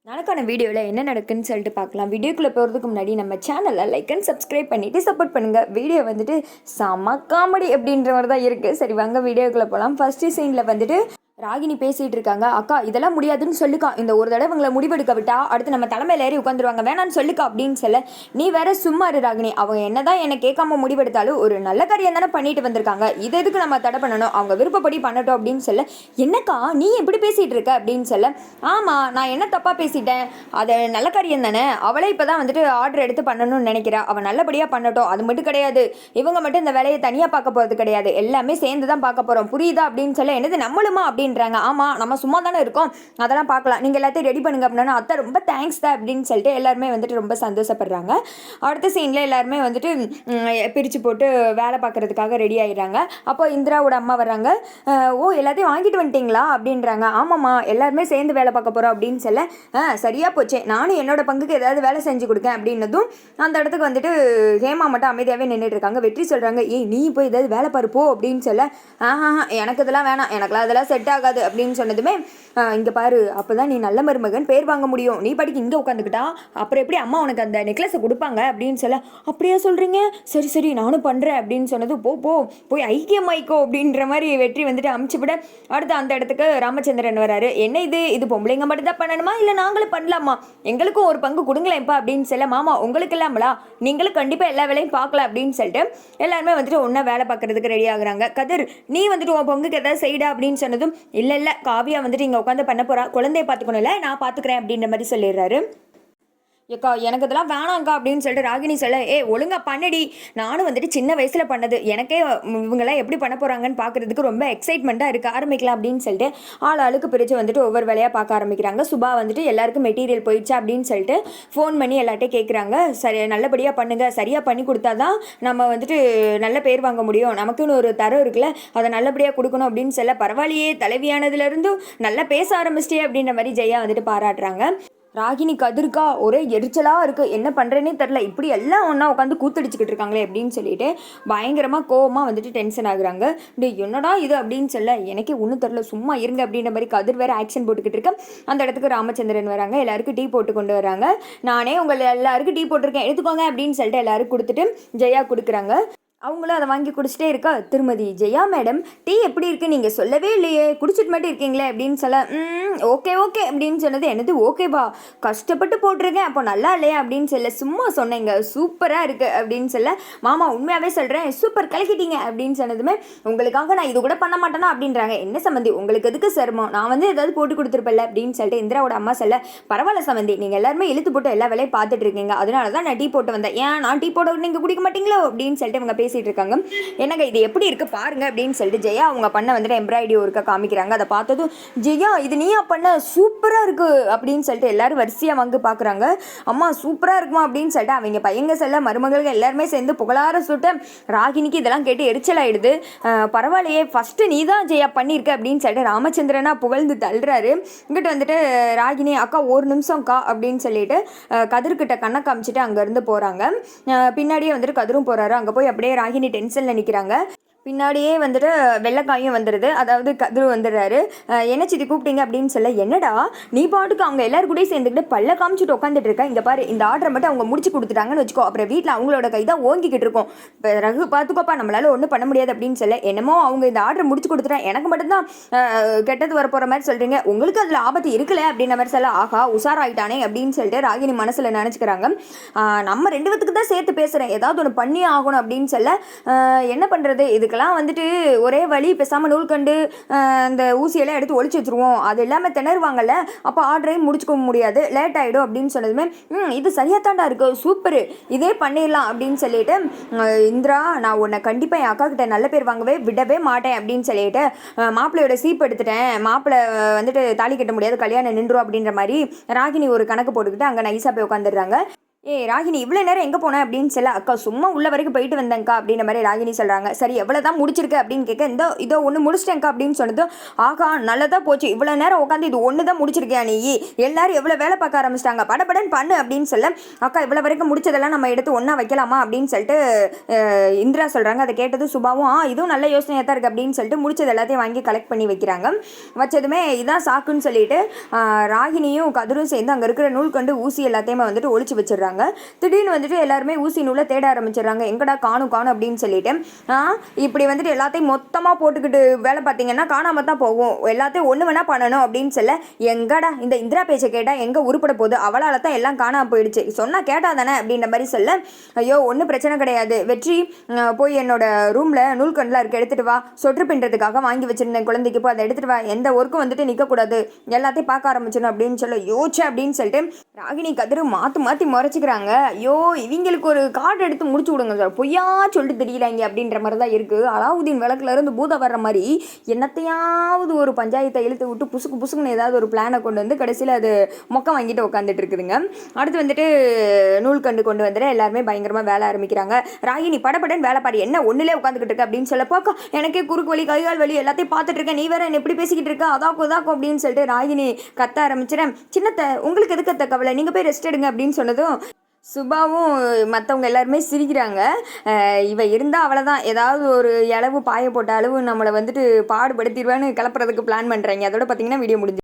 நாளைக்கான வீடியோவில் என்ன நடக்குன்னு சொல்லிட்டு பார்க்கலாம். வீடியோக்குள்ளே போகிறதுக்கு முன்னாடி நம்ம சேனலை லைக் அண்ட் சப்ஸ்கிரைப் பண்ணிவிட்டு சப்போர்ட் பண்ணுங்கள். வீடியோ வந்துட்டு செம காமெடி அப்படின்ற மாதிரி தான் இருக்குது. சரி வாங்க வீடியோக்குள்ளே போகலாம். ஃபஸ்ட்டு சீனில் வந்துட்டு ராகினி பேசிகிட்டு இருக்காங்க. அக்கா இதெல்லாம் முடியாதுன்னு சொல்லுக்கா, இந்த ஒரு தடவை இவங்களை முடிவெடுக்க விட்டா அடுத்து நம்ம தலைமையில் ஏறி உட்காந்துருவாங்க, வேணான்னு சொல்லுக்கா அப்படின்னு சொல்ல, நீ வேற சும்மா இரு ராகினி, அவங்க என்னதான் என்னை கேட்காம முடிவெடுத்தாலும் ஒரு நல்ல காரியம் தானே பண்ணிட்டு வந்திருக்காங்க, இது எதுக்கு நம்ம தடை பண்ணணும், அவங்க விருப்பப்படி பண்ணட்டும் அப்படின்னு சொல்ல, என்னக்கா நீ எப்படி பேசிகிட்டு இருக்க அப்படின்னு சொல்ல, ஆமாம் நான் என்ன தப்பாக பேசிட்டேன், அது நல்ல காரியம் தானே, அவளே இப்போ தான் வந்துட்டு ஆர்டர் எடுத்து பண்ணணும்னு நினைக்கிறா, அவள் நல்லபடியாக பண்ணட்டும், அது மட்டும் கிடையாது, இவங்க மட்டும் இந்த வேலையை தனியாக பார்க்க போகிறது கிடையாது, எல்லாமே சேர்ந்து தான் பார்க்க போகிறோம் புரியுதா அப்படின்னு சொல்ல, என்னது நம்மளுமா அப்படின்றாங்க. ஆமாம் நம்ம சும்மா தானே இருக்கோம், அதெல்லாம் பார்க்கலாம், நீங்கள் எல்லாத்தையும் ரெடி பண்ணுங்க அப்படின்னா, அத்தை ரொம்ப தேங்க்ஸ் தான் அப்படின்னு சொல்லிட்டு எல்லாருமே வந்துட்டு ரொம்ப சந்தோஷப்படுறாங்க. அடுத்த சீனில் எல்லாருமே வந்துட்டு பிரித்து போட்டு வேலை பார்க்குறதுக்காக ரெடி ஆகிடுறாங்க. அப்போ இந்திராவோட அம்மா வர்றாங்க. ஓ எல்லாத்தையும் வாங்கிட்டு வந்துட்டிங்களா அப்படின்றாங்க. ஆமாம்மா எல்லாருமே சேர்ந்து வேலை பார்க்க போகிறோம் அப்படின்னு சொல்ல, சரியாக போச்சே, நானும் என்னோட பங்குக்கு ஏதாவது வேலை செஞ்சு கொடுக்கேன் அப்படின்னதும் அந்த இடத்துக்கு வந்துட்டு ஹேமா மட்டும் அமைதியாகவே நின்றுட்டு இருக்காங்க. வெற்றி சொல்கிறாங்க, ஏய் நீ போய் ஏதாவது வேலை பார்ப்போ அப்படின்னு சொல்ல, எனக்கு இதெல்லாம் வேணாம், எனக்குலாம் அதெல்லாம் செட் ஆகாது அப்படின்னு சொன்னதுமே, இங்கே பாரு அப்போ தான் நீ நல்ல மருமகன் பேர் வாங்க முடியும், நீ படிக்க இங்கே உட்காந்துக்கிட்டா அப்புறம் எப்படி அம்மா உனக்கு அந்த நெக்லஸை கொடுப்பாங்க அப்படின்னு சொல்ல, அப்படியா சொல்கிறீங்க, சரி சரி நானும் பண்ணுறேன் அப்படின்னு சொன்னது, போய் ஐக்கியமாயிக்கோ அப்படின்ற மாதிரி வெற்றி வந்துட்டு அமுச்சு விட, அடுத்து அந்த இடத்துக்கு ராமச்சந்திரன் வராரு. என்ன இது பொம்பளைங்க மட்டும் தான் பண்ணணுமா இல்லை நாங்களும் பண்ணலாமா, எங்களுக்கும் ஒரு பங்கு கொடுங்களேன்ப்பா அப்படின்னு சொல்ல, மாமா உங்களுக்கு இல்லாமலா, நீங்களும் கண்டிப்பாக எல்லா வேலையும் பார்க்கலாம் அப்படின்னு சொல்லிட்டு எல்லாருமே வந்துட்டு ஒன்றா வேலை பார்க்குறதுக்கு ரெடி ஆகுறாங்க. கதிர் நீ வந்துட்டு உன் பங்குக்கு எதாவது செய்டா அப்படின்னு சொன்னதும், இல்லை காவியா வந்துட்டு இங்கே உட்காந்து பண்ண போகிறா, குழந்தைய பார்த்துக்கணும்ல நான் பார்த்துக்கிறேன் அப்படின்ற மாதிரி சொல்லிடுறாரு. ஏக்கா எனக்கு இதெல்லாம் வேணாங்க்கா அப்படின்னு சொல்லிட்டு ராகினி சொல்ல, ஒழுங்கா பண்ணடி, நானும் வந்துட்டு சின்ன வயசில் பண்ணது, எனக்கே இவங்கெல்லாம் எப்படி பண்ண போகிறாங்கன்னு பார்க்குறதுக்கு ரொம்ப எக்ஸைட்மெண்ட்டாக இருக்குது, ஆரம்பிக்கலாம் அப்படின்னு சொல்லிட்டு ஆளுக்கு பிரித்து வந்துட்டு ஒவ்வொரு வேலையாக பார்க்க ஆரம்பிக்கிறாங்க. சுபா வந்துட்டு எல்லாருக்கும் மெட்டீரியல் போயிடுச்சா அப்படின்னு சொல்லிட்டு ஃபோன் பண்ணி எல்லாட்டையும் கேட்குறாங்க. சரி நல்லபடியாக பண்ணுங்கள், சரியாக பண்ணி கொடுத்தா தான் நம்ம வந்துட்டு நல்ல பேர் வாங்க முடியும், நமக்குன்னு ஒரு தரம் இருக்குல்ல, அதை நல்லபடியாக கொடுக்கணும் அப்படின்னு சொல்ல, பரவாயில்லையே தலைவியானதுலேருந்தும் நல்லா பேச ஆரம்பிச்சிட்டே அப்படின்ற மாதிரி ஜெயா வந்துட்டு பாராட்டுறாங்க. ராகினி கதிர்க்கா ஒரே எரிச்சலாக இருக்குது, என்ன பண்ணுறேனே தெரில, இப்படி எல்லாம் ஒன்றா உட்காந்து கூத்தடிச்சுக்கிட்டு இருக்காங்களே அப்படின்னு சொல்லிட்டு பயங்கரமாக கோவமாக வந்துட்டு டென்ஷன் ஆகுறாங்க. என்னடா இது அப்படின்னு சொல்ல, எனக்கே ஒன்றும் தெரில சும்மா இருங்க அப்படின்ற மாதிரி கதிர் வேறு ஆக்ஷன் போட்டுக்கிட்டு இருக்கேன். அந்த இடத்துக்கு ராமச்சந்திரன் வராங்க, எல்லாருக்கும் டீ போட்டு கொண்டு வராங்க. நானே உங்களை எல்லாருக்கும் டீ போட்டிருக்கேன் எடுத்துக்கோங்க அப்படின்னு சொல்லிட்டு எல்லாருக்கும் கொடுத்துட்டு ஜெயா கொடுக்குறாங்க. அவங்களும் அதை வாங்கி குடிச்சிட்டே இருக்கா. திருமதி ஜெயா மேடம் டீ எப்படி இருக்குது, நீங்கள் சொல்லவே இல்லையே, குடிச்சிட்டு மட்டும் இருக்கீங்களே அப்படின்னு சொல்ல, ஓகே அப்படின்னு சொன்னது, என்னது ஓகேவா, கஷ்டப்பட்டு போட்டிருக்கேன் அப்போ நல்லா இல்லையா அப்படின்னு சொல்ல, சும்மா சொன்னேங்க சூப்பராக இருக்குது அப்படின்னு சொல்ல, மாமா உண்மையாகவே சொல்கிறேன் சூப்பர் கலக்கிட்டீங்க அப்படின்னு சொன்னதுமே, உங்களுக்காக நான் இது கூட பண்ண மாட்டேனா அப்படின்றாங்க. என்ன சம்மந்தி உங்களுக்கு எதுக்கு சிரமம், நான் வந்து ஏதாவது போட்டு கொடுத்துருப்பேன்ல அப்படின்னு சொல்லிட்டு இந்திராவோட அம்மா சொல்ல, பரவாயில்ல சம்மந்தி நீங்கள் எல்லாருமே இழுத்து போட்டு எல்லா வேலையும் பார்த்துட்டு இருக்கீங்க, அதனால தான் நான் டீ போட்டு வந்தேன், ஏன் நான் டீ போட நீங்கள் குடிக்க மாட்டீங்களோ அப்படின்னு சொல்லிட்டு இவங்க இருக்காங்க. என்னங்க இது எப்படி இருக்கு பாருங்க அப்படின்னு சொல்லிட்டு ஜெயா அவங்க பண்ண வந்துட்டு எம்ப்ராய்டரி ஒர்க்க காமிக்கிறாங்க. அதை பார்த்ததும், ஜெயா இது நீயா பண்ண சூப்பரா இருக்கு அப்படின்னு சொல்லிட்டு எல்லாரும் வரிசையா வாங்கி பாக்குறாங்க. அம்மா சூப்பரா இருக்குமா அப்படின்னு சொல்லிட்டு அவங்க பையங்க செல்ல மருமகளுக்கு எல்லாருமே சேர்ந்து புகழார சுட்ட ராகினிக்கு இதெல்லாம் கேட்டு எரிச்சல் ஆயிடுது. பரவாயில்லையே ஃபர்ஸ்ட் நீ தான் ஜெயா பண்ணியிருக்க அப்படின்னு சொல்லிட்டு ராமச்சந்திரனா புகழ்ந்து தள்ளுறாரு. இங்கிட்ட வந்துட்டு ராகினி அக்கா ஒரு நிமிஷம்க்கா அப்படின்னு சொல்லிட்டு கதிர்கிட்ட கண்ணை காமிச்சிட்டு அங்கேருந்து போகிறாங்க. பின்னாடியே வந்துட்டு கதிரும் போகிறாரு. அங்கே போய் அப்படியே ராகினி டென்ஷனில் நிற்கிறாங்க. பின்னாடியே வந்துட்டு வெள்ளைக்காயும் வந்துடுது, அதாவது கதிர் வந்துடுறாரு. என்ன சித்தி கூப்பிட்டீங்க அப்படின்னு சொல்ல, என்னடா நீ பாட்டுக்கு அவங்க எல்லாரும் கூட சேர்ந்துக்கிட்டு பல்ல காமிச்சிட்டு உட்காந்துட்டு இருக்க, இங்கே பாரு இந்த ஆர்டரை மட்டும் அவங்க முடிச்சு கொடுத்துட்டாங்கன்னு வச்சுக்கோ, அப்புறம் வீட்டில் அவங்களோட கை தான் ஓங்கிக்கிட்டு இருக்கும், பிறகு பார்த்துக்கோப்பா நம்மளால ஒன்றும் பண்ண முடியாது அப்படின்னு சொல்ல, என்னமோ அவங்க இந்த ஆர்டர் முடிச்சு கொடுத்துட்டேன் எனக்கு மட்டும்தான் கெட்டது வர போகிற மாதிரி சொல்கிறீங்க, உங்களுக்கு அதில் ஆபத்து இருக்குல்ல அப்படின்ற மாதிரி சொல்ல, ஆகா உஷாராயிட்டானே அப்படின்னு சொல்லிட்டு ராகினி மனசில் நினச்சிக்கிறாங்க. நம்ம ரெண்டு பேத்துக்கு தான் சேர்த்து பேசுகிறேன், ஏதாவது ஒன்று பண்ணி ஆகணும் அப்படின்னு சொல்ல, என்ன பண்ணுறது இதுக்கெல்லாம் வந்துட்டு ஒரே வழி, பேசாமல் நூல் கண்டு அந்த ஊசியெல்லாம் எடுத்து ஒழிச்சு வச்சுருவோம், அது இல்லாமல் திணறுவாங்கல்ல, அப்போ ஆர்டரையும் முடிச்சுக்க முடியாது, லேட் ஆகிடும் அப்படின்னு சொன்னதுமே, இது சரியாத்தாண்டா இருக்குது சூப்பரு இதே பண்ணிடலாம் அப்படின்னு சொல்லிட்டு, இந்திரா நான் உன்னை கண்டிப்பாக என் அக்கா கிட்ட நல்ல பேர் வாங்கவே விடவே மாட்டேன் அப்படின்னு சொல்லிட்டு மாப்பிள்ளையோட சீப் எடுத்துட்டேன், மாப்பிள்ளை வந்துட்டு தாலி கட்ட முடியாது கல்யாணம் நின்றும் அப்படின்ற மாதிரி ராகினி ஒரு கணக்கு போட்டுக்கிட்டு அங்கே நைஸாக போய் உட்காந்துடுறாங்க. ஏய் ராகினி இவ்வளோ நேரம் எங்கே போனேன் அப்படின்னு சொல்ல, அக்கா சும்மா உள்ள வரைக்கும் போயிட்டு வந்தேங்க்கா அப்படின்ற மாதிரி ராகினி சொல்கிறாங்க. சரி எவ்வளோ தான் முடிச்சிருக்க அப்படின்னு கேட்க, இதோ ஒன்று முடிச்சிட்டேங்க்கா அப்படின்னு சொன்னதும், ஆகா நல்லதாக போச்சு, இவ்வளோ நேரம் உட்காந்து இது ஒன்று தான் முடிச்சிருக்கியா நீ, எல்லாரும் எவ்வளோ வேலை பார்க்க ஆரம்பிச்சிட்டாங்க, படபடன்னு பண்ணு அப்படின்னு சொல்ல, அக்கா இவ்வளோ வரைக்கும் முடிச்சதெல்லாம் நம்ம எடுத்து ஒன்றா வைக்கலாமா அப்படின்னு சொல்லிட்டு இந்திரா சொல்கிறாங்க. அதை கேட்டதும் சுபாவும் இதுவும் நல்ல யோசனையாக தான் இருக்குது அப்படின்னு சொல்லிட்டு முடிச்சது எல்லாத்தையும் வாங்கி கலெக்ட் பண்ணி வைக்கிறாங்க. வச்சதுமே இதான் சாக்குன்னு சொல்லிட்டு ராகினியும் கதிரும் சேர்ந்து அங்கே இருக்கிற நூல்கண்டு ஊசி எல்லாத்தையுமே வந்துட்டு ஒழிச்சு வச்சிடுறாங்க. திடீர்னு வந்துட்டு எல்லாருமே ஊசி நூலை தேட ஆரம்பிச்சிடுறாங்க. எங்கடா காணும் அப்படின்னு சொல்லிட்டு இப்படி வந்துட்டு எல்லாத்தையும் மொத்தமாக போட்டுக்கிட்டு வேலை பார்த்தீங்கன்னா காணாம தான் போகும், எல்லாத்தையும் ஒன்று வேணா பண்ணணும் அப்படின்னு சொல்ல, எங்கடா இந்த இந்திரா பேச்சை கேட்டால் எங்கே உருப்பட போகுது, அவளால் தான் எல்லாம் காணாம போயிடுச்சு, சொன்னால் கேட்டா தானே அப்படின்ற மாதிரி சொல்ல, ஐயோ ஒன்றும் பிரச்சனை கிடையாது வெற்றி, போய் என்னோட ரூமில் நூல்கண்டெலாம் இருக்க எடுத்துகிட்டு வா, சொற்று பின்றதுக்காக வாங்கி வச்சுருந்தேன் குழந்தைக்கு, போய் அதை எடுத்துகிட்டு வா, எந்த ஒர்க்கும் வந்துட்டு நிற்கக்கூடாது, எல்லாத்தையும் பார்க்க ஆரம்பிச்சிடணும் அப்படின்னு சொல்ல, யோச்சு அப்படின்னு சொல்லிட்டு ராகினி கதிர் மாற்றி முறைச்சிக்கிறாங்க. ஐயோ இவங்களுக்கு ஒரு கார்டு எடுத்து முடிச்சு விடுங்க சார், பொய்யா சொல்லிட்டு தெரியலாங்க அப்படின்ற மாதிரி தான் இருக்குது. அலாவுதீன் விளக்குல இருந்து பூதம் வர்ற மாதிரி என்னத்தையாவது ஒரு பஞ்சாயத்தை இழுத்து விட்டு புசுக்குன்னு ஏதாவது ஒரு பிளானை கொண்டு வந்து கடைசியில் அது மொக்க வாங்கிட்டு உட்காந்துட்டு இருக்குதுங்க. அடுத்து வந்துட்டு நூல்கண்டு கொண்டு வந்துட்டு எல்லாருமே பயங்கரமாக வேலை ஆரம்பிக்கிறாங்க. ராகினி படப்படன்னு வேலை பாரு, என்ன ஒன்றுலே உட்காந்துக்கிட்டு இருக்க அப்படின்னு சொல்ல, பார்க்க எனக்கே குறுக்கு வலி கைகால் வலி எல்லாத்தையும் பார்த்துட்டு இருக்கேன், நீ வேற என்ன எப்படி பேசிக்கிட்டு இருக்க, அதாக்கும் அப்படின்னு சொல்லிட்டு ராகினி கத்த ஆரம்பிச்சிடேன். சின்னத்தை உங்களுக்கு எதுக்கு கவலை, நீங்கள் போய் ரெஸ்ட் எடுங்க அப்படின்னு சொன்னதும் சுபாவும் மற்றவங்க எல்லாருமே சிரிக்கிறாங்க. இவ இருந்தால் அவ்வளோதான், ஏதாவது ஒரு இளவு பாய போட்ட அளவு நம்மளை வந்துட்டு பாடுபடுத்திடுவான்னு கிளப்புறதுக்கு பிளான் பண்ணுறாங்க. அதோட பார்த்தீங்கன்னா வீடியோ முடிஞ்சு.